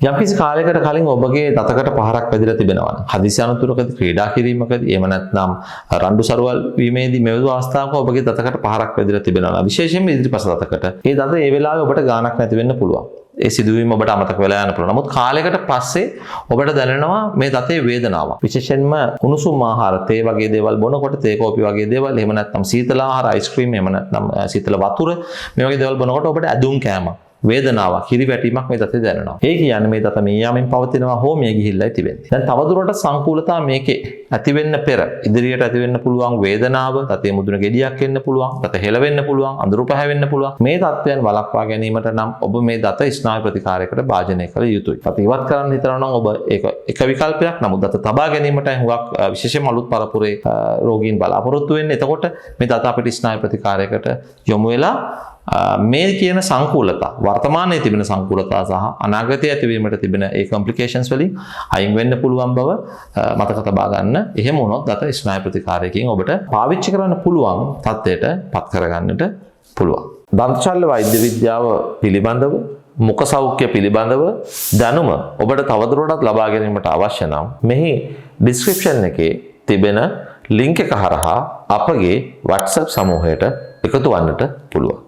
යම්කිසි කාලයකට කලින් ඔබගේ දතකට පහරක් වැදිලා තිබෙනවා නම් හදිසි අනතුරකදී ක්‍රීඩා කිරීමකදී එහෙම නැත්නම් රණ්ඩු සරුවල් වීමේදී මෙවැනි අවස්ථාවක ඔබගේ දතකට පහරක් වැදිලා තිබෙනවා නම් විශේෂයෙන්ම ඉදිරිපස දතකට ඒ දත ඒ වෙලාවේ ඔබට ගාණක් නැති වෙන්න පුළුවන්. ඒ සිදුවීම ඔබට අමතක වෙලා යන්න පුළුවන්. නමුත් කාලයකට පස්සේ ඔබට දැනෙනවා මේ දතේ වේදනාව. විශේෂයෙන්ම උණුසුම් ආහාර, තේ වගේ දේවල් බොනකොට, තේ කෝපි වගේ දේවල්, එහෙම නැත්නම් සීතල ආහාර, අයිස්ක්‍රීම්, එහෙම නැත්නම් සීතල වතුර මේ වගේ දේවල් බොනකොට ඔබට ඇදුම් කෑමක්, වේදනාවක්, කිරිවැටීමක් මේ දතේ දැනෙනවා. ඒ කියන්නේ මේ දත මේ යාමෙන් පවතිනවා හෝ මේ ගිහිල්ලායි තිබෙන්නේ. දැන් තවදුරටත් සංකූලතා මේකේ ඇති වෙන්න පෙර ඉදිරියට ඇති වෙන්න පුළුවන් වේදනාව, දතේ මුදුන ගෙඩියක් එන්න පුළුවන්, දත හෙලවෙන්න පුළුවන්, අඳුරු පැහැවෙන්න පුළුවන්. මේ තත්ත්වයන් වළක්වා ගැනීමට නම් ඔබ මේ දත ස්නායු ප්‍රතිකාරයකට භාජනය කළ යුතුයි. දත ඉවත් කරන්න හිතනවා නම් ඔබ ඒක එක විකල්පයක්. නමුත් දත තබා ගැනීමට හුඟක් විශේෂයෙන්ම අලුත් පරපුරේ රෝගීන් බලාපොරොත්තු වෙන්නේ. එතකොට මේ දත අපිට ස්නායු ප්‍රතිකාරයකට යොමු වෙලා මේ කියන සංකූලතා, වර්තමානයේ තිබෙන සංකූලතා සහ අනාගතයේ ඇතිවීමට තිබෙන ඒ කොම්ප්ලිකේෂන්ස් වලින් අයින් වෙන්න පුළුවන් බව මතක තබා ගන්න. එහෙම වුණොත් දත ස්නායු ප්‍රතිකාරයකින් ඔබට පාවිච්චි කරන්න පුළුවන් තත්ත්වයට පත් කරගන්නට පුළුවන්. දන්ත ශල්‍ය වෛද්‍ය විද්‍යාව පිළිබඳව, මුඛ සෞඛ්‍ය පිළිබඳව දැනුම ඔබට තවදුරටත් ලබා ගැනීමට අවශ්‍ය නම් මෙහි ඩිස්ක්‍රිප්ෂන් එකේ තිබෙන ලින්ක් එක හරහා අපගේ WhatsApp සමූහයට එකතු වන්නට පුළුවන්.